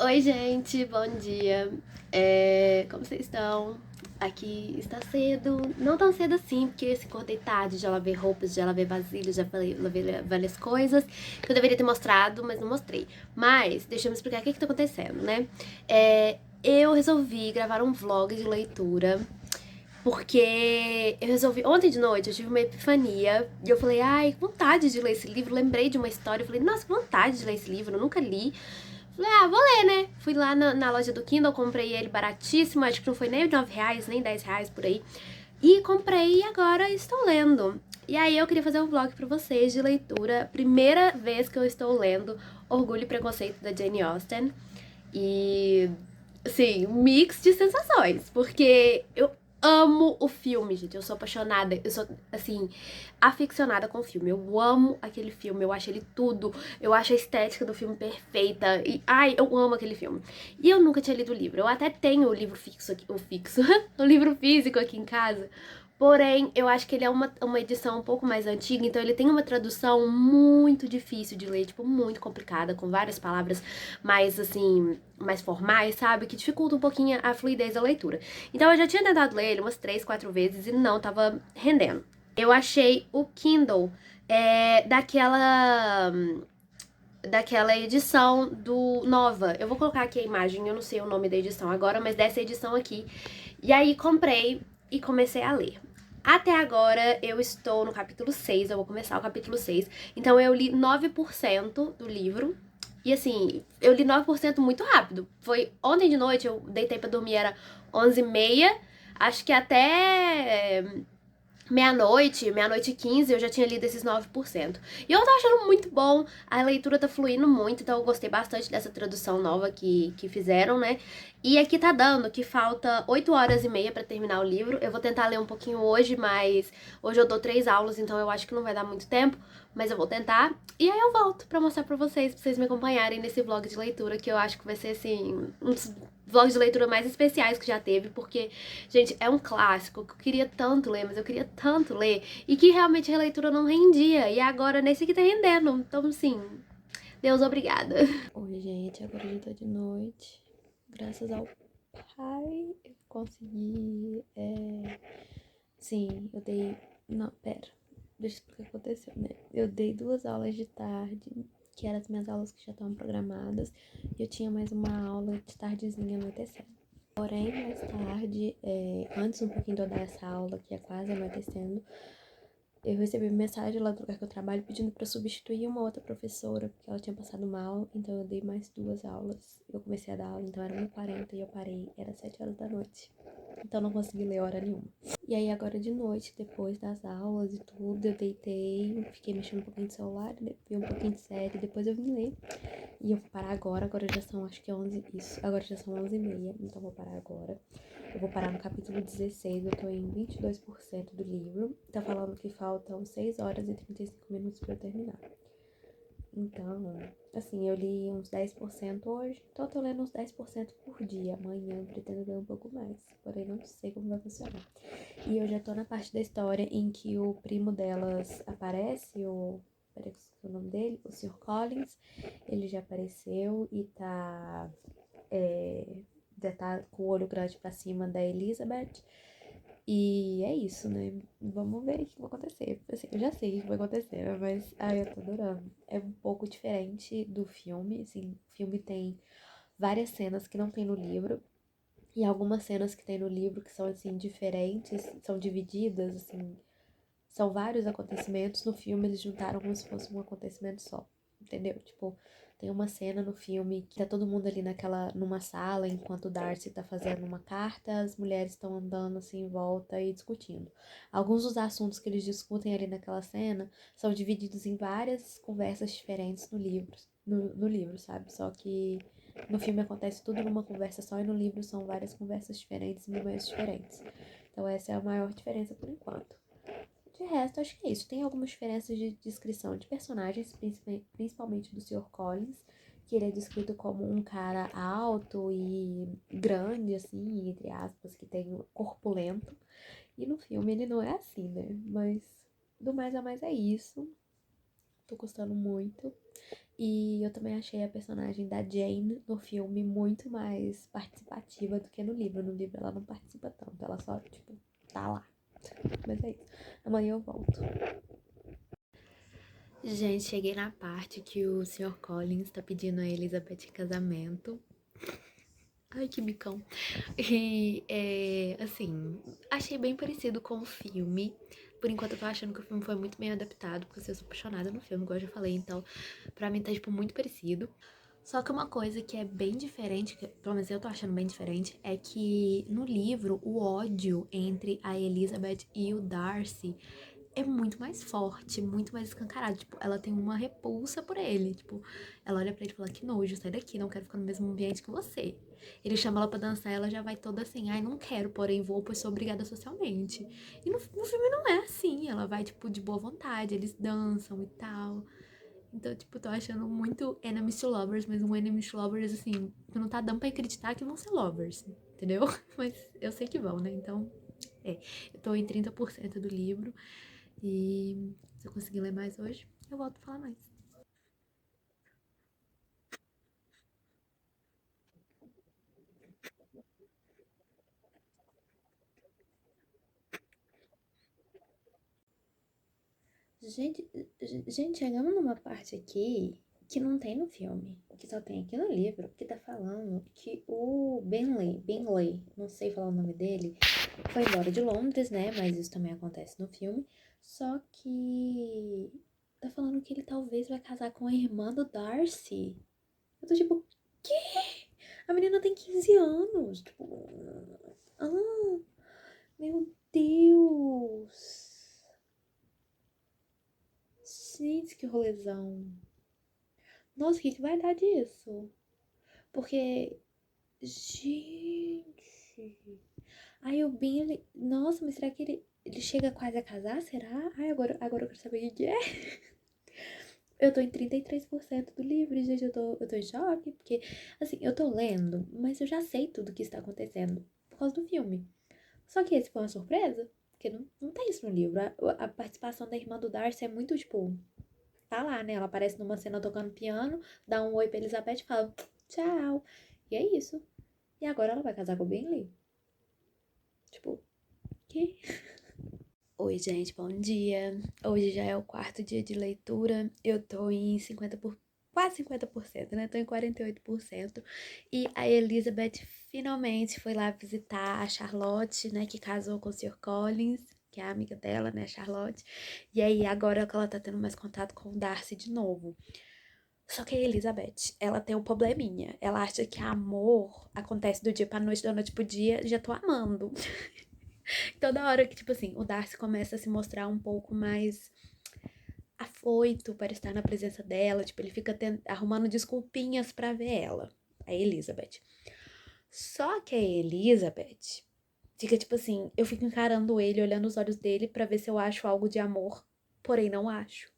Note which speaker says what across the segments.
Speaker 1: Oi, gente, bom dia. Como vocês estão? Aqui está cedo, não tão cedo assim, porque se acordei tarde, já lavei roupas, já lavei vasilhas, já lavei várias coisas que eu deveria ter mostrado, mas não mostrei. Mas, deixa eu me explicar o que tá acontecendo, né? Eu resolvi gravar um vlog de leitura, porque eu resolvi, ontem de noite eu tive uma epifania, e eu falei, ai, que vontade de ler esse livro, lembrei de uma história, eu falei, nossa, que vontade de ler esse livro, eu nunca li. Falei, vou ler, né? Fui lá na loja do Kindle, comprei ele baratíssimo, acho que não foi nem R$ 9, nem R$ 10 por aí. E comprei e agora estou lendo. E aí eu queria fazer um vlog pra vocês de leitura. Primeira vez que eu estou lendo Orgulho e Preconceito da Jane Austen. E, assim, um mix de sensações, porque eu amo o filme, gente. Eu sou apaixonada, eu sou, assim, aficionada com o filme. Eu amo aquele filme, eu acho ele tudo. Eu acho a estética do filme perfeita. E, ai, eu amo aquele filme. E eu nunca tinha lido o livro. Eu até tenho o livro fixo aqui, o livro físico aqui em casa. Porém, eu acho que ele é uma edição um pouco mais antiga, então ele tem uma tradução muito difícil de ler, tipo, muito complicada, com várias palavras mais, assim, mais formais, sabe? Que dificulta um pouquinho a fluidez da leitura. Então eu já tinha tentado ler ele umas 3, 4 vezes e não tava rendendo. Eu achei o Kindle daquela edição do Nova. Eu vou colocar aqui a imagem, eu não sei o nome da edição agora, mas dessa edição aqui. E aí comprei e comecei a ler. Até agora eu estou no capítulo 6, eu vou começar o capítulo 6. Então eu li 9% do livro. E assim, eu li 9% muito rápido. Foi ontem de noite, eu deitei pra dormir, era 11h30. Acho que até meia-noite e 15, eu já tinha lido esses 9%. E eu tô achando muito bom, a leitura tá fluindo muito, então eu gostei bastante dessa tradução nova que fizeram, né? E aqui tá dando que falta 8 horas e meia pra terminar o livro. Eu vou tentar ler um pouquinho hoje, mas hoje eu dou 3 aulas, então eu acho que não vai dar muito tempo, mas eu vou tentar. E aí eu volto pra mostrar pra vocês me acompanharem nesse vlog de leitura, que eu acho que vai ser, assim, um dos vlogs de leitura mais especiais que já teve, porque gente, é um clássico que eu queria tanto ler, mas eu queria tanto ler, e que realmente a releitura não rendia, e agora nesse aqui tá rendendo. Então, assim, Deus obrigada. Oi, gente, agora já tá de noite. Graças ao pai, eu consegui. Sim, eu dei. Não, pera. Deixa eu explicar o que aconteceu, né? Eu dei 2 aulas de tarde, que eram as minhas aulas que já estavam programadas, e eu tinha mais uma aula de tardezinha anoitecendo. Porém, mais tarde, antes um pouquinho de eu dar essa aula, que é quase anoitecendo, eu recebi mensagem lá do lugar que eu trabalho pedindo para substituir uma outra professora, porque ela tinha passado mal, então eu dei mais 2 aulas. Eu comecei a dar aula, então era 1h40 e eu parei, era 7 horas da noite. Então não consegui ler hora nenhuma. E aí agora de noite, depois das aulas e tudo, eu deitei, fiquei mexendo um pouquinho no celular, vi um pouquinho de série, depois eu vim ler. E eu vou parar agora já são acho que 11, isso, agora já são 11h30, então eu vou parar agora. Eu vou parar no capítulo 16, eu tô em 22% do livro. Tá falando que faltam 6 horas e 35 minutos pra eu terminar. Então, assim, eu li uns 10% hoje, então eu tô lendo uns 10% por dia. Amanhã eu pretendo ler um pouco mais, porém não sei como vai funcionar. E eu já tô na parte da história em que o primo delas aparece, peraí, que é o nome dele, o Sr. Collins. Ele já apareceu e já tá com o olho grande pra cima da Elizabeth. E é isso, né? Vamos ver o que vai acontecer. Assim, eu já sei o que vai acontecer, mas ai, eu tô adorando. É um pouco diferente do filme, assim, o filme tem várias cenas que não tem no livro. E algumas cenas que tem no livro que são, assim, diferentes, são divididas, assim, são vários acontecimentos. No filme eles juntaram como se fosse um acontecimento só, entendeu? Tipo, tem uma cena no filme que tá todo mundo ali numa sala, enquanto o Darcy tá fazendo uma carta, as mulheres estão andando assim em volta e discutindo. Alguns dos assuntos que eles discutem ali naquela cena são divididos em várias conversas diferentes no livro, sabe? Só que no filme acontece tudo numa conversa só e no livro são várias conversas diferentes em momentos diferentes. Então essa é a maior diferença por enquanto. De resto, acho que é isso. Tem algumas diferenças de descrição de personagens, principalmente do Sr. Collins, que ele é descrito como um cara alto e grande, assim, entre aspas, que tem um corpulento. E no filme ele não é assim, né? Mas do mais a mais é isso. Tô gostando muito. E eu também achei a personagem da Jane no filme muito mais participativa do que no livro. No livro ela não participa tanto, ela só, tipo, tá lá. Mas é isso. Amanhã eu volto. Gente, cheguei na parte que o Sr. Collins tá pedindo a Elizabeth em casamento. Ai, que bicão. E, assim, achei bem parecido com o filme. Por enquanto eu tô achando que o filme foi muito bem adaptado, porque eu sou apaixonada no filme, igual eu já falei, então pra mim tá, tipo, muito parecido. Só que uma coisa que é bem diferente, que pelo menos eu tô achando bem diferente, é que no livro o ódio entre a Elizabeth e o Darcy é muito mais forte, muito mais escancarado. Tipo, ela tem uma repulsa por ele. Tipo, ela olha pra ele e fala: que nojo, sai daqui, não quero ficar no mesmo ambiente que você. Ele chama ela pra dançar, ela já vai toda assim: ai, não quero, porém vou, pois sou obrigada socialmente. E no filme não é assim, ela vai, tipo, de boa vontade, eles dançam e tal. Então, tipo, tô achando muito enemies to lovers, mas um enemies to lovers, assim, que não tá dando pra acreditar que vão ser lovers, entendeu? Mas eu sei que vão, né? Então, eu tô em 30% do livro. E se eu conseguir ler mais hoje, eu volto a falar mais. Gente, gente, chegamos numa parte aqui que não tem no filme, que só tem aqui no livro, que tá falando que o Bingley, não sei falar o nome dele, foi embora de Londres, né? Mas isso também acontece no filme. Só que tá falando que ele talvez vai casar com a irmã do Darcy. Eu tô tipo, quê? A menina tem 15 anos. Tipo, ah, meu Deus. Gente, que rolezão. Nossa, o que que vai dar disso? Porque, gente. Ai, o Bingley. Nossa, mas será que ele chega quase a casar? Será? Ai, agora eu quero saber o que que é. Eu tô em 33% do livro, gente. Eu tô em choque. Porque, assim, eu tô lendo, mas eu já sei tudo o que está acontecendo por causa do filme. Só que esse foi uma surpresa. Porque não tem isso no livro. A participação da irmã do Darcy é muito, tipo, tá lá, né? Ela aparece numa cena tocando piano, dá um oi pra Elizabeth e fala tchau. E é isso. E agora ela vai casar com o Bingley? Tipo, que? Oi, gente, bom dia. Hoje já é o quarto dia de leitura. Eu tô em quase 50%, né? Tô em 48%. E a Elizabeth finalmente foi lá visitar a Charlotte, né? Que casou com o Sr. Collins, que é a amiga dela, né? A Charlotte. E aí, agora que ela tá tendo mais contato com o Darcy de novo. Só que a Elizabeth, ela tem um probleminha. Ela acha que amor acontece do dia pra noite, da noite pro dia. Já tô amando. Toda hora que, tipo assim, o Darcy começa a se mostrar um pouco mais afoito para estar na presença dela. Tipo, ele fica arrumando desculpinhas pra ver ela, a Elizabeth. Só que a Elizabeth fica, tipo assim, eu fico encarando ele, olhando os olhos dele pra ver se eu acho algo de amor. Porém, não acho.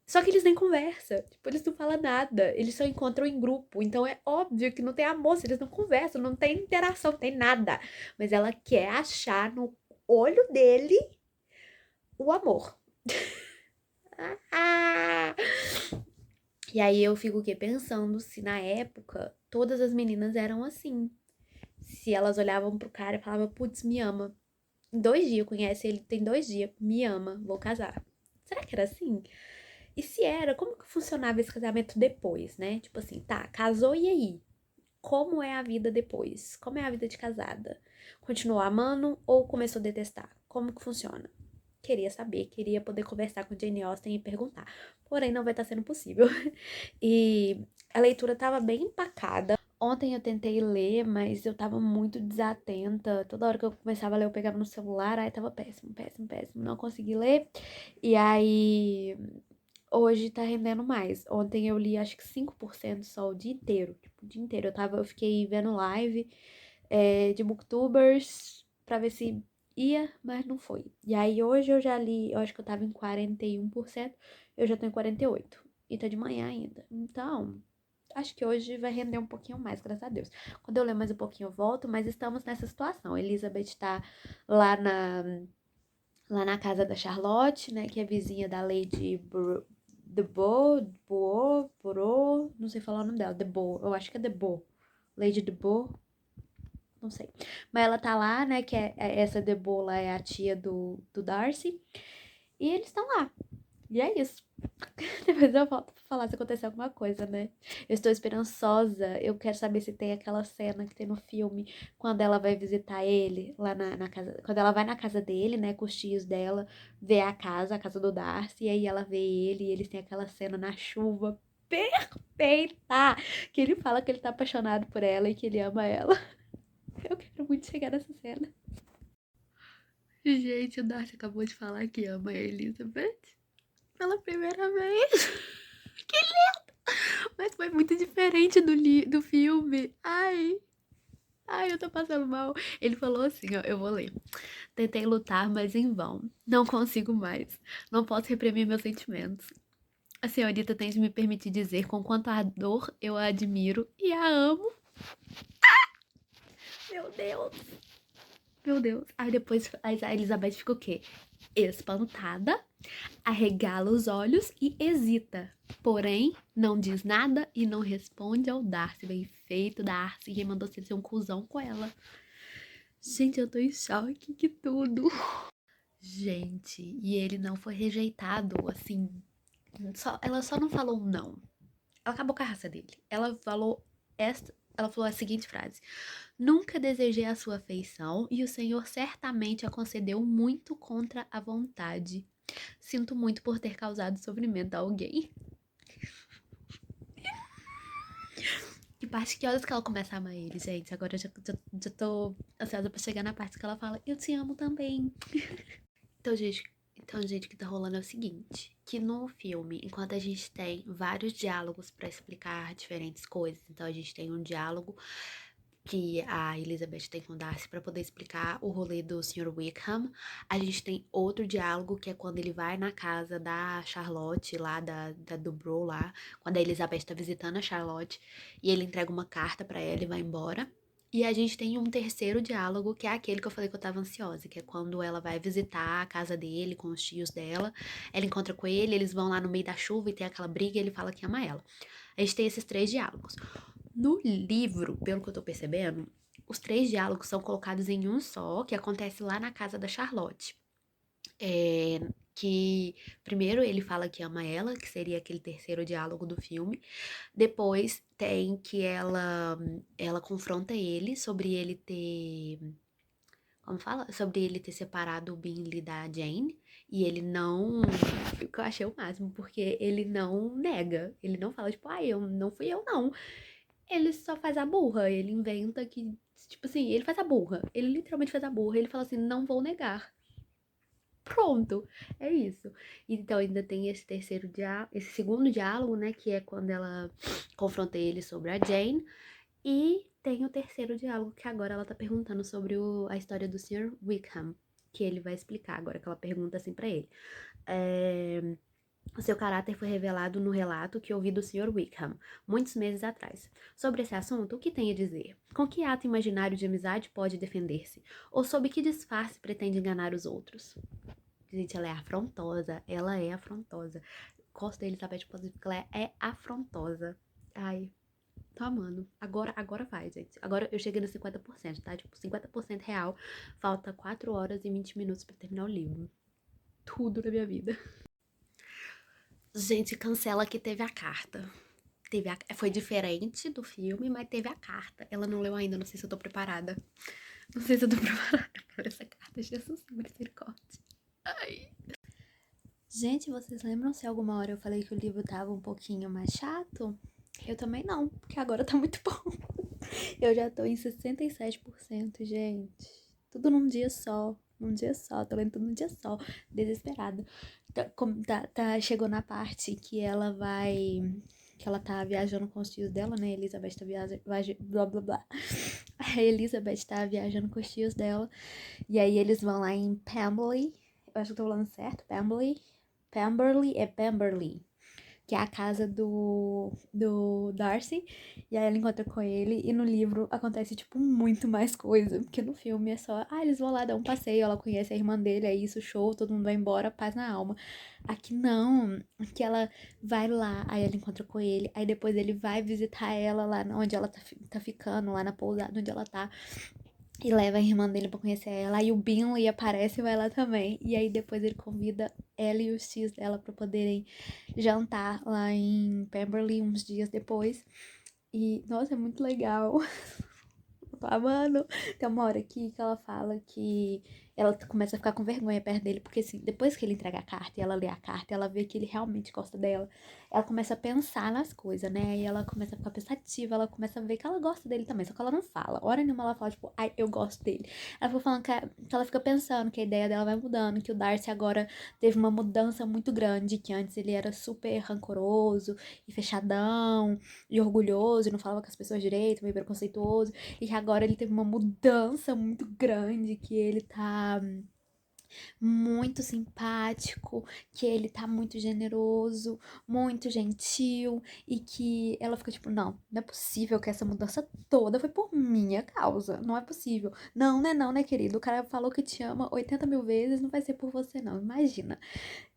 Speaker 1: Só que eles nem conversam, tipo, eles não falam nada, eles só encontram em grupo, então é óbvio que não tem amor, se eles não conversam, não tem interação, não tem nada. Mas ela quer achar no olho dele o amor. Ah! E aí eu fico o quê? Pensando se na época todas as meninas eram assim. Se elas olhavam pro cara e falavam, putz, me ama. Em 2 dias, conhece ele, tem 2 dias, me ama, vou casar. Será que era assim? E se era, como que funcionava esse casamento depois, né? Tipo assim, tá, casou e aí? Como é a vida depois? Como é a vida de casada? Continuou amando ou começou a detestar? Como que funciona? Queria saber, queria poder conversar com Jane Austen e perguntar. Porém, não vai estar sendo possível. E a leitura estava bem empacada. Ontem eu tentei ler, mas eu tava muito desatenta. Toda hora que eu começava a ler, eu pegava no celular, aí tava péssimo, péssimo, péssimo. Não consegui ler. E aí hoje tá rendendo mais. Ontem eu li acho que 5% só o dia inteiro. Tipo, o dia inteiro. Eu fiquei vendo live de booktubers pra ver se ia, mas não foi. E aí hoje eu já li, eu acho que eu tava em 41%, eu já tô em 48%. E tá de manhã ainda. Então, acho que hoje vai render um pouquinho mais, graças a Deus. Quando eu ler mais um pouquinho eu volto, mas estamos nessa situação. A Elizabeth tá lá na, lá na casa da Charlotte, né, que é vizinha da Lady
Speaker 2: Deboe, não sei falar o nome dela, Deboe, eu acho que é Deboe, Lady Deboe, não sei. Mas ela tá lá, né, que essa Deboe lá é a tia do Darcy, e eles estão lá, e é isso. Depois eu volto pra falar se aconteceu alguma coisa, né? Eu estou esperançosa. Eu quero saber se tem aquela cena que tem no filme, quando ela vai visitar ele lá na casa. Quando ela vai na casa dele, né? Com os tios dela, ver a casa do Darcy, e aí ela vê ele e eles têm aquela cena na chuva perfeita! Que ele fala que ele tá apaixonado por ela e que ele ama ela. Eu quero muito chegar nessa cena. Gente, o Darcy acabou de falar que ama a Elizabeth pela primeira vez. Que Mas foi muito diferente do filme. Ai, eu tô passando mal. Ele falou assim, ó, eu vou ler. Tentei lutar, mas em vão. Não consigo mais. Não posso reprimir meus sentimentos. A senhorita tem de me permitir dizer com quanta ardor eu a admiro e a amo. Meu Deus. Meu Deus. Aí depois a Elizabeth fica o quê? Espantada, arregala os olhos e hesita. Porém, não diz nada e não responde ao Darcy. Bem feito, Darcy, que mandou ser um cuzão com ela. Gente, eu tô em choque, que tudo. Gente, e ele não foi rejeitado, assim. Ela só não falou não. Ela acabou com a raça dele. Ela falou a seguinte frase: Nunca desejei a sua afeição e o Senhor certamente a concedeu muito contra a vontade. Sinto muito por ter causado sofrimento a alguém. Que parte que horas que ela começa a amar ele, gente? Agora eu já tô ansiosa pra chegar na parte que ela fala, eu te amo também. Então, gente, o que tá rolando é o seguinte, que no filme, enquanto a gente tem vários diálogos pra explicar diferentes coisas, então a gente tem um diálogo que a Elizabeth tem com o Darcy pra poder explicar o rolê do Sr. Wickham. A gente tem outro diálogo que é quando ele vai na casa da Charlotte, lá da Dubrow lá, quando a Elizabeth tá visitando a Charlotte, e ele entrega uma carta pra ela e vai embora. E a gente tem um terceiro diálogo, que é aquele que eu falei que eu tava ansiosa, que é quando ela vai visitar a casa dele com os tios dela. Ela encontra com ele, eles vão lá no meio da chuva e tem aquela briga e ele fala que ama ela. A gente tem esses três diálogos. No livro, pelo que eu tô percebendo, os três diálogos são colocados em um só, que acontece lá na casa da Charlotte. Que primeiro ele fala que ama ela, que seria aquele terceiro diálogo do filme. Depois tem que ela confronta ele sobre ele ter, como fala? Sobre ele ter separado o Bingley da Jane. E ele não. O que eu achei o máximo, porque ele não nega. Ele não fala, tipo, eu não fui eu, não. Ele só faz a burra. Ele inventa que. Tipo assim, ele faz a burra. Ele literalmente faz a burra. Ele fala assim: não vou negar. Pronto, é isso. Então ainda tem esse terceiro diálogo, esse segundo diálogo, né, que é quando ela confronta ele sobre a Jane, e tem o terceiro diálogo que agora ela tá perguntando sobre a história do Sr. Wickham, que ele vai explicar agora que ela pergunta assim pra ele. O seu caráter foi revelado no relato que ouvi do Sr. Wickham, muitos meses atrás. Sobre esse assunto, o que tem a dizer? Com que ato imaginário de amizade pode defender-se? Ou sob que disfarce pretende enganar os outros? Gente, ela é afrontosa. Ela é afrontosa. Gosto da Elizabeth porque ela é afrontosa. Ai, tô amando. Agora vai, gente. Agora eu cheguei no 50%, tá? Tipo, 50% real. Falta 4 horas e 20 minutos pra terminar o livro. Tudo na minha vida. Gente, cancela que teve a carta. Foi diferente do filme, mas teve a carta. Ela não leu ainda, não sei se eu tô preparada. Não sei se eu tô preparada pra essa carta. Jesus, misericórdia. Ai. Gente, vocês lembram se alguma hora eu falei que o livro tava um pouquinho mais chato? Eu também não, porque agora tá muito bom. Eu já tô em 67%, gente. Tudo num dia só. Num dia só, tô lendo tudo num dia só. Desesperada. Chegou na parte que ela vai. Que ela tá viajando com os tios dela, né? Elizabeth tá viajando. Blá blá blá. A Elizabeth tá viajando com os tios dela. E aí eles vão lá em Pemberley. Eu acho que eu tô falando certo. Pemberley. Pemberley é Pemberley.
Speaker 3: que é a casa do Darcy, e aí ela encontra com ele, e no livro acontece, tipo, muito mais coisa, porque no filme é só, eles vão lá dar um passeio, ela conhece a irmã dele, é isso, show, todo mundo vai embora, paz na alma. Aqui não, aqui ela vai lá, aí ela encontra com ele, aí depois ele vai visitar ela lá onde ela tá ficando, lá na pousada onde ela tá, e leva a irmã dele pra conhecer ela. Aí o Binley aparece e vai lá também. E aí depois ele convida ela e os tios dela pra poderem jantar lá em Pemberley uns dias depois. E, nossa, é muito legal. Eu tô amando. Tem uma hora aqui que ela fala que ela começa a ficar com vergonha perto dele, porque assim, depois que ele entrega a carta e ela lê a carta, ela vê que ele realmente gosta dela. Ela começa a pensar nas coisas, né? E ela começa a ficar pensativa, ela começa a ver que ela gosta dele também, só que ela não fala. Hora nenhuma ela fala, tipo, ai, eu gosto dele. Ela foi falando que ela fica pensando que a ideia dela vai mudando, que o Darcy agora teve uma mudança muito grande, que antes ele era super rancoroso e fechadão e orgulhoso, e não falava com as pessoas direito, meio preconceituoso. E agora ele teve uma mudança muito grande, que ele tá muito simpático, que ele tá muito generoso, muito gentil, e que ela fica tipo, não é possível que essa mudança toda foi por minha causa, não é possível. Não, né, querido? O cara falou que te ama 80 mil vezes, não vai ser por você, não, imagina.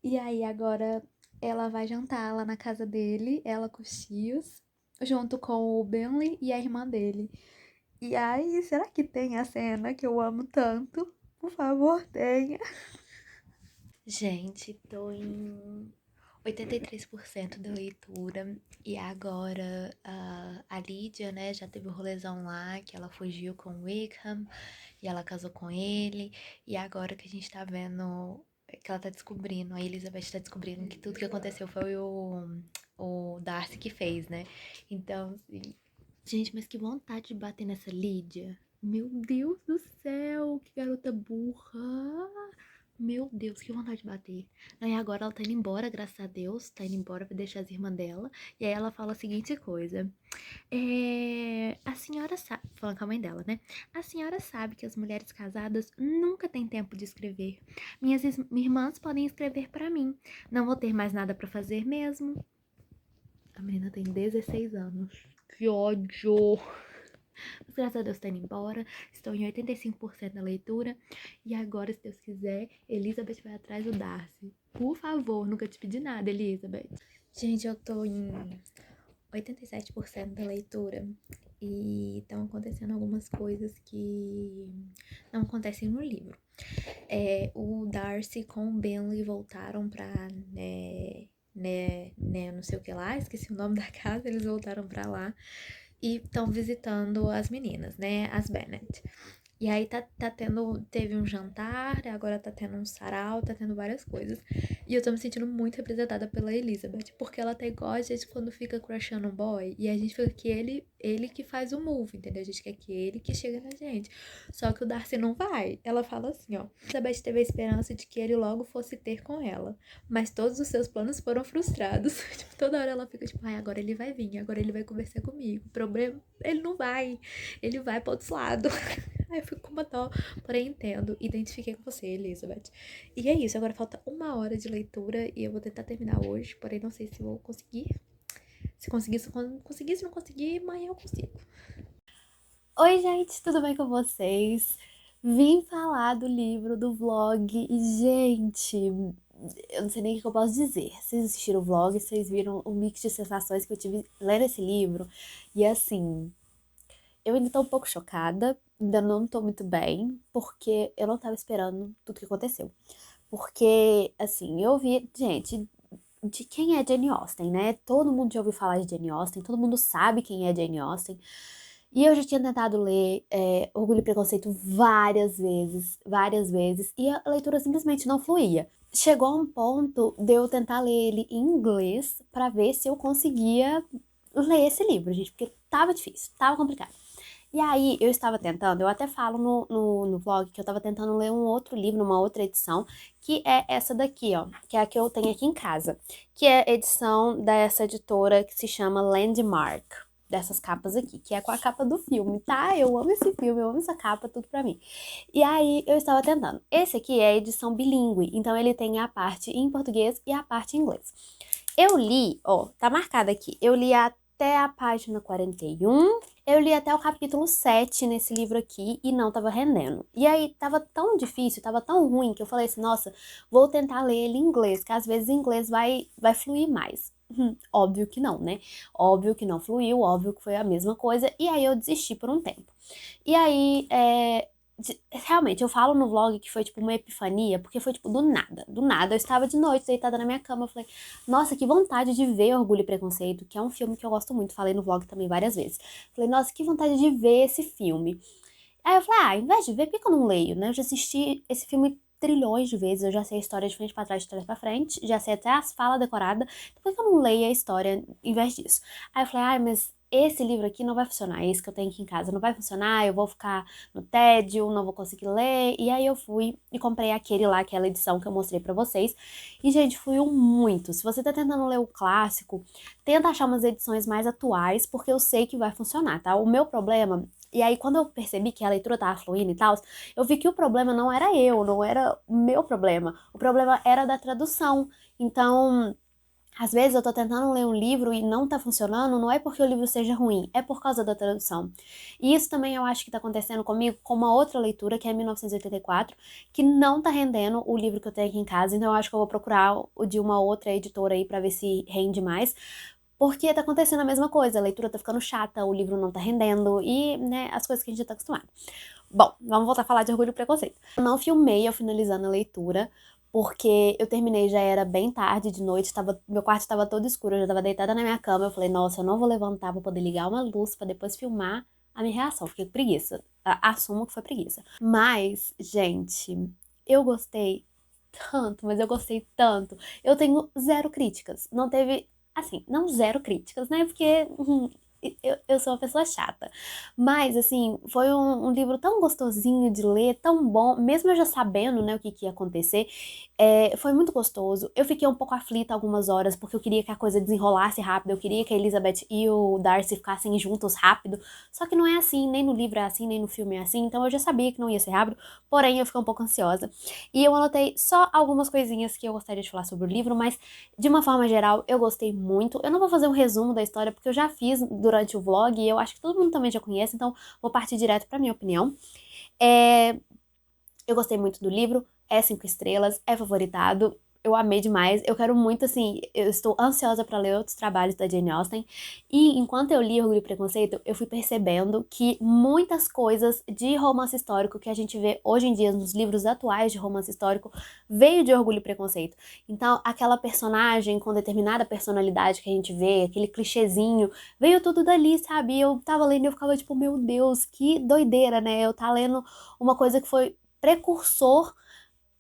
Speaker 3: E aí agora ela vai jantar lá na casa dele, ela com os tios, junto com o Bentley e a irmã dele. E aí, será que tem a cena que eu amo tanto? Por favor, tenha.
Speaker 2: Gente, tô em 83% da leitura e agora a Lídia, né, já teve o rolezão lá, que ela fugiu com o Wickham e ela casou com ele, e agora que a gente tá vendo, que ela tá descobrindo, a Elizabeth tá descobrindo que tudo que aconteceu foi o Darcy que fez, né? Então, assim, gente, mas que vontade de bater nessa Lídia. Meu Deus do céu, que garota burra. Meu Deus, que vontade de bater. Aí agora ela tá indo embora, graças a Deus. Tá indo embora pra deixar as irmãs dela. E aí ela fala a seguinte coisa. A senhora sabe... Falando com a mãe dela, né? A senhora sabe que as mulheres casadas nunca têm tempo de escrever. Minhas irmãs podem escrever pra mim. Não vou ter mais nada pra fazer mesmo. A menina tem 16 anos. Que ódio! Mas graças a Deus tá indo embora. Estou em 85% da leitura. E agora, se Deus quiser, Elizabeth vai atrás do Darcy. Por favor, nunca te pedi nada, Elizabeth. Gente, eu tô em 87% da leitura. E estão acontecendo algumas coisas que não acontecem no livro. O Darcy com o Benley voltaram pra, não sei o que lá, esqueci o nome da casa, eles voltaram pra lá e estão visitando as meninas, né, as Bennet. E aí teve um jantar, agora tá tendo um sarau, tá tendo várias coisas. E eu tô me sentindo muito representada pela Elizabeth, porque ela até gosta de quando fica crushando um boy, e a gente fica que ele que faz o move, entendeu? A gente quer que ele que chega na gente. Só que o Darcy não vai. Ela fala assim, ó, Elizabeth teve a esperança de que ele logo fosse ter com ela, mas todos os seus planos foram frustrados. Tipo, toda hora ela fica tipo, agora ele vai vir, agora ele vai conversar comigo. O problema, ele não vai, ele vai pra outros lados. Aí eu fico com uma dó, porém entendo. Identifiquei com você, Elizabeth. E é isso, agora falta 1 hora de leitura e eu vou tentar terminar hoje, porém não sei se vou conseguir. Se conseguir, se não conseguir, amanhã eu consigo. Oi, gente, tudo bem com vocês? Vim falar do livro, do vlog e, gente, eu não sei nem o que eu posso dizer. Vocês assistiram o vlog, vocês viram o mix de sensações que eu tive lendo esse livro. E assim, eu ainda tô um pouco chocada, ainda não tô muito bem, porque eu não tava esperando tudo que aconteceu. Porque, assim, eu vi, gente, de quem é Jane Austen, né? Todo mundo já ouviu falar de Jane Austen, todo mundo sabe quem é Jane Austen. E eu já tinha tentado ler Orgulho e Preconceito várias vezes, e a leitura simplesmente não fluía. Chegou a um ponto de eu tentar ler ele em inglês pra ver se eu conseguia ler esse livro, gente, porque tava difícil, tava complicado. E aí, eu estava tentando, eu até falo no vlog que eu estava tentando ler um outro livro, uma outra edição, que é essa daqui, ó, que é a que eu tenho aqui em casa, que é a edição dessa editora que se chama Landmark, dessas capas aqui, que é com a capa do filme, tá? Eu amo esse filme, eu amo essa capa, tudo pra mim. E aí, eu estava tentando. Esse aqui é a edição bilíngue, então ele tem a parte em português e a parte em inglês.
Speaker 1: Eu li, ó, tá marcado aqui, eu li até a página 41, eu li até o capítulo 7 nesse livro aqui e não tava rendendo. E aí tava tão difícil, tava tão ruim que eu falei assim, nossa, vou tentar ler ele em inglês, que às vezes em inglês vai fluir mais. Óbvio que não, né? Óbvio que não fluiu, óbvio que foi a mesma coisa, e aí eu desisti por um tempo. E aí, realmente, eu falo no vlog que foi, tipo, uma epifania, porque foi, tipo, do nada. Do nada, eu estava de noite, deitada na minha cama, eu falei, nossa, que vontade de ver Orgulho e Preconceito, que é um filme que eu gosto muito, falei no vlog também várias vezes. Falei, nossa, que vontade de ver esse filme. Aí eu falei, ao invés de ver, por que eu não leio, né? Eu já assisti esse filme trilhões de vezes, eu já sei a história de frente pra trás, de trás pra frente, já sei até as falas decoradas, então por que eu não leio a história em vez disso? Aí eu falei, mas esse livro aqui não vai funcionar, esse que eu tenho aqui em casa não vai funcionar, eu vou ficar no tédio, não vou conseguir ler, e aí eu fui e comprei aquele lá, aquela edição que eu mostrei pra vocês, e gente, fluiu muito. Se você tá tentando ler o clássico, tenta achar umas edições mais atuais, porque eu sei que vai funcionar, tá? O meu problema. E aí, quando eu percebi que a leitura tava fluindo e tal, eu vi que o problema não era eu, não era o meu problema. O problema era da tradução. Então, às vezes eu tô tentando ler um livro e não tá funcionando, não é porque o livro seja ruim, é por causa da tradução. E isso também eu acho que tá acontecendo comigo com uma outra leitura, que é 1984, que não tá rendendo o livro que eu tenho aqui em casa, então eu acho que eu vou procurar o de uma outra editora aí pra ver se rende mais. Porque tá acontecendo a mesma coisa, a leitura tá ficando chata, o livro não tá rendendo e, né, as coisas que a gente já tá acostumado. Bom, vamos voltar a falar de Orgulho e Preconceito. Eu não filmei eu finalizando a leitura, porque eu terminei, já era bem tarde de noite, meu quarto estava todo escuro, eu já tava deitada na minha cama, eu falei, nossa, eu não vou levantar pra poder ligar uma luz pra depois filmar a minha reação, fiquei com preguiça. Assumo que foi preguiça. Mas, gente, eu gostei tanto, mas eu gostei tanto. Eu tenho zero críticas, não teve assim, não zero críticas, né? Porque eu sou uma pessoa chata. Mas, assim, foi um livro tão gostosinho de ler, tão bom, mesmo eu já sabendo, né, o que ia acontecer, foi muito gostoso. Eu fiquei um pouco aflita algumas horas, porque eu queria que a coisa desenrolasse rápido, eu queria que a Elizabeth e o Darcy ficassem juntos rápido, só que não é assim, nem no livro é assim, nem no filme é assim, então eu já sabia que não ia ser rápido, porém eu fiquei um pouco ansiosa. E eu anotei só algumas coisinhas que eu gostaria de falar sobre o livro, mas de uma forma geral eu gostei muito. Eu não vou fazer um resumo da história, porque eu já fiz durante o vlog e eu acho que todo mundo também já conhece, então vou partir direto pra minha opinião. Eu gostei muito do livro, é 5 estrelas, é favoritado, eu amei demais. Eu quero muito, assim, eu estou ansiosa pra ler outros trabalhos da Jane Austen. E enquanto eu li Orgulho e Preconceito, eu fui percebendo que muitas coisas de romance histórico que a gente vê hoje em dia nos livros atuais de romance histórico veio de Orgulho e Preconceito. Então, aquela personagem com determinada personalidade que a gente vê, aquele clichêzinho, veio tudo dali, sabe? E eu tava lendo e eu ficava tipo, meu Deus, que doideira, né? Eu tá lendo uma coisa que foi precursor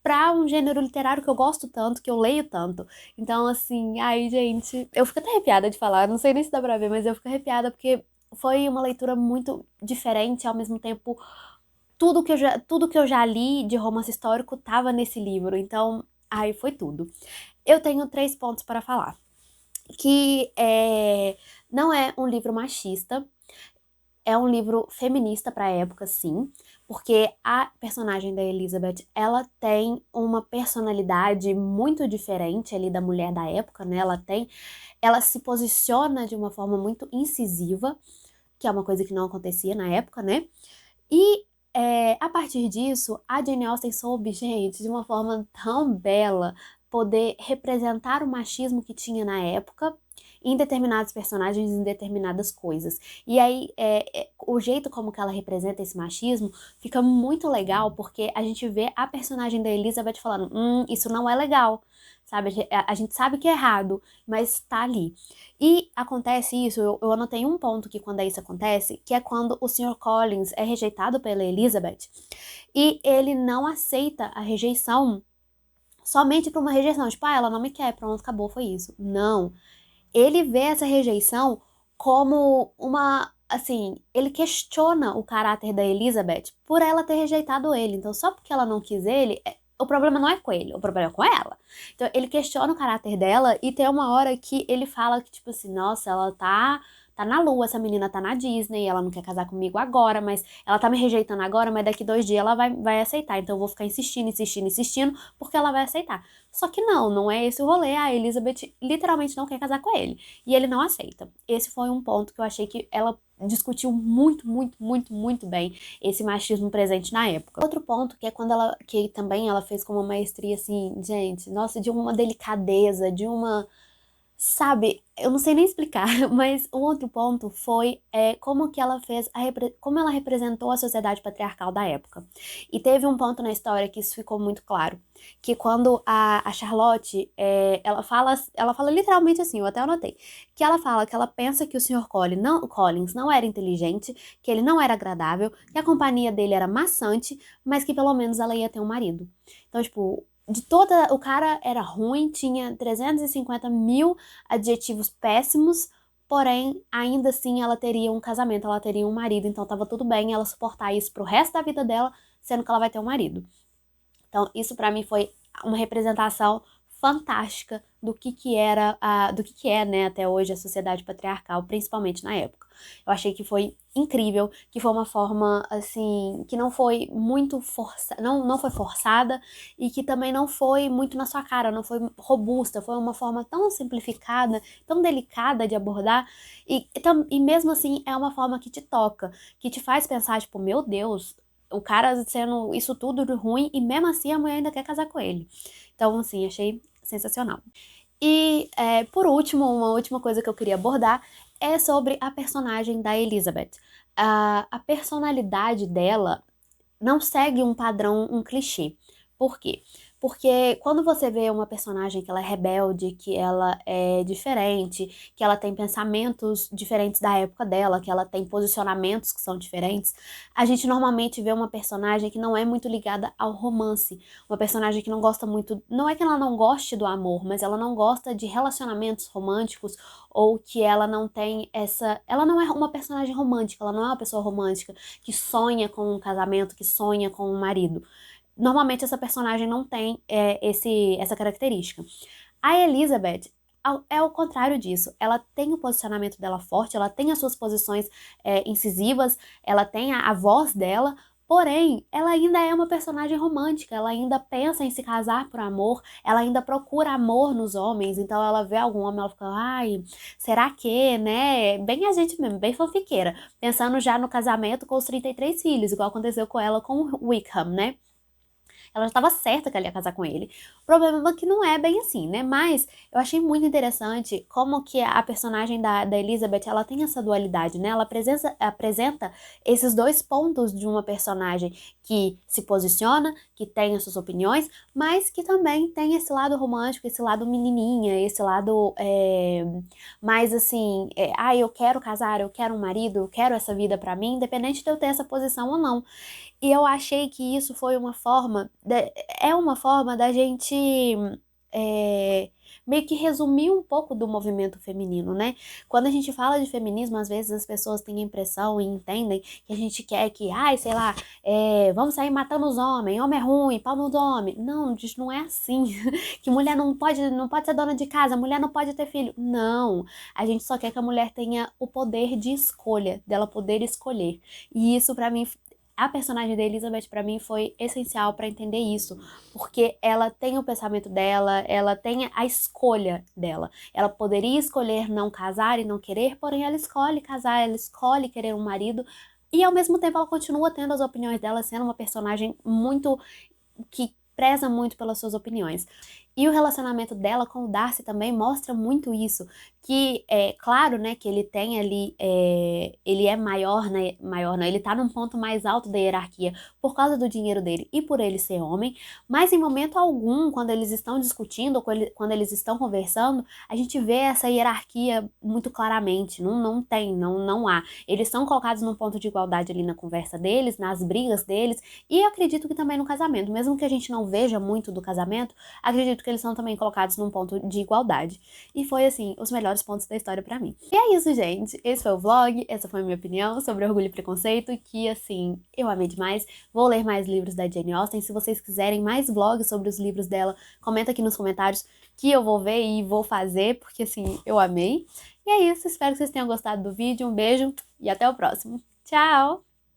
Speaker 1: pra um gênero literário que eu gosto tanto, que eu leio tanto. Então, assim, ai, gente, eu fico até arrepiada de falar, não sei nem se dá pra ver, mas eu fico arrepiada porque foi uma leitura muito diferente, ao mesmo tempo, tudo que eu já li de romance histórico tava nesse livro, então, ai, foi tudo. Eu tenho 3 pontos para falar, que não é um livro machista, é um livro feminista pra época, sim, porque a personagem da Elizabeth, ela tem uma personalidade muito diferente ali da mulher da época, né? Ela se posiciona de uma forma muito incisiva, que é uma coisa que não acontecia na época, né? E a partir disso, a Jane Austen soube, gente, de uma forma tão bela, poder representar o machismo que tinha na época em determinados personagens, em determinadas coisas. E aí, o jeito como que ela representa esse machismo fica muito legal, porque a gente vê a personagem da Elizabeth falando, isso não é legal, sabe? A gente sabe que é errado, mas tá ali. E acontece isso, eu anotei um ponto que quando isso acontece, que é quando o Sr. Collins é rejeitado pela Elizabeth, e ele não aceita a rejeição somente por uma rejeição, tipo, ela não me quer, pronto, acabou, foi isso. Não. Ele vê essa rejeição como assim, ele questiona o caráter da Elizabeth por ela ter rejeitado ele. Então, só porque ela não quis ele, o problema não é com ele, o problema é com ela. Então, ele questiona o caráter dela e tem uma hora que ele fala que, tipo assim, nossa, ela tá na lua, essa menina tá na Disney, ela não quer casar comigo agora, mas ela tá me rejeitando agora, mas daqui 2 dias ela vai aceitar. Então, eu vou ficar insistindo, insistindo, insistindo, porque ela vai aceitar.
Speaker 2: Só que não é esse o rolê. A Elizabeth literalmente não quer casar com ele. E ele não aceita. Esse foi um ponto que eu achei que ela discutiu muito bem esse machismo presente na época. Outro ponto que é quando que também ela fez com uma maestria assim, gente, nossa, de uma delicadeza, de uma, sabe, eu não sei nem explicar, mas um outro ponto foi como que ela fez, como ela representou a sociedade patriarcal da época. E teve um ponto na história que isso ficou muito claro, que quando a Charlotte, ela fala literalmente assim, eu até anotei, que ela fala que ela pensa que o Sr. Collins não era inteligente, que ele não era agradável, que a companhia dele era maçante, mas que pelo menos ela ia ter um marido. Então, tipo, o cara era ruim, tinha 350 mil adjetivos péssimos, porém, ainda assim, ela teria um casamento, ela teria um marido, então tava tudo bem ela suportar isso pro resto da vida dela, sendo que ela vai ter um marido. Então, isso pra mim foi uma representação fantástica do que é, né, até hoje a sociedade patriarcal, principalmente na época. Eu achei que foi incrível, que foi uma forma, assim, que não foi muito não foi forçada e que também não foi muito na sua cara, não foi robusta, foi uma forma tão simplificada, tão delicada de abordar e mesmo assim é uma forma que te toca, que te faz pensar, tipo, meu Deus, o cara sendo isso tudo de ruim e mesmo assim a mulher ainda quer casar com ele. Então, assim, achei sensacional. E, por último, uma última coisa que eu queria abordar é sobre a personagem da Elizabeth. A personalidade dela não segue um padrão, um clichê. Por quê? Porque quando você vê uma personagem que ela é rebelde, que ela é diferente, que ela tem pensamentos diferentes da época dela, que ela tem posicionamentos que são diferentes, a gente normalmente vê uma personagem que não é muito ligada ao romance. Uma personagem que não gosta muito, não é que ela não goste do amor, mas ela não gosta de relacionamentos românticos ou que ela não tem ela não é uma personagem romântica, ela não é uma pessoa romântica que sonha com um casamento, que sonha com um marido. Normalmente essa personagem não tem essa característica. A Elizabeth é o contrário disso. Ela tem o posicionamento dela forte, ela tem as suas posições incisivas, ela tem a voz dela, porém, ela ainda é uma personagem romântica, ela ainda pensa em se casar por amor, ela ainda procura amor nos homens, então ela vê algum homem, ela fica, ai, será que, né? Bem a gente mesmo, bem fanfiqueira, pensando já no casamento com os 33 filhos, igual aconteceu com ela com o Wickham, né? Ela já estava certa que ela ia casar com ele. O problema é que não é bem assim, né? Mas eu achei muito interessante como que a personagem da Elizabeth, ela tem essa dualidade, né? Ela apresenta esses dois pontos de uma personagem que se posiciona, que tem as suas opiniões, mas que também tem esse lado romântico, esse lado menininha, esse lado mais assim, eu quero casar, eu quero um marido, eu quero essa vida pra mim, independente de eu ter essa posição ou não. E eu achei que isso foi é uma forma da gente meio que resumir um pouco do movimento feminino, né? Quando a gente fala de feminismo, às vezes as pessoas têm a impressão e entendem que a gente quer que, sei lá, vamos sair matando os homens, homem é ruim, pau nos homens. Não, gente, não é assim. Que mulher não pode ser dona de casa, mulher não pode ter filho. Não, a gente só quer que a mulher tenha o poder de escolha, dela poder escolher. E isso pra mim a personagem da Elizabeth, pra mim, foi essencial pra entender isso, porque ela tem o pensamento dela, ela tem a escolha dela. Ela poderia escolher não casar e não querer, porém ela escolhe casar, ela escolhe querer um marido, e ao mesmo tempo ela continua tendo as opiniões dela, sendo uma personagem que preza muito pelas suas opiniões. E o relacionamento dela com o Darcy também mostra muito isso, que é claro, né, que ele tem ali, ele é maior, né, ele tá num ponto mais alto da hierarquia por causa do dinheiro dele e por ele ser homem, mas em momento algum, quando eles estão discutindo, ou quando eles estão conversando, a gente vê essa hierarquia muito claramente, não há. Eles são colocados num ponto de igualdade ali na conversa deles, nas brigas deles, e acredito que também no casamento, mesmo que a gente não veja muito do casamento, acredito que eles são também colocados num ponto de igualdade. E foi, assim, os melhores pontos da história pra mim. E é isso, gente. Esse foi o vlog, essa foi a minha opinião sobre Orgulho e Preconceito, que, assim, eu amei demais. Vou ler mais livros da Jane Austen. Se vocês quiserem mais vlogs sobre os livros dela, comenta aqui nos comentários que eu vou ver e vou fazer, porque, assim, eu amei. E é isso, espero que vocês tenham gostado do vídeo. Um beijo e até o próximo. Tchau!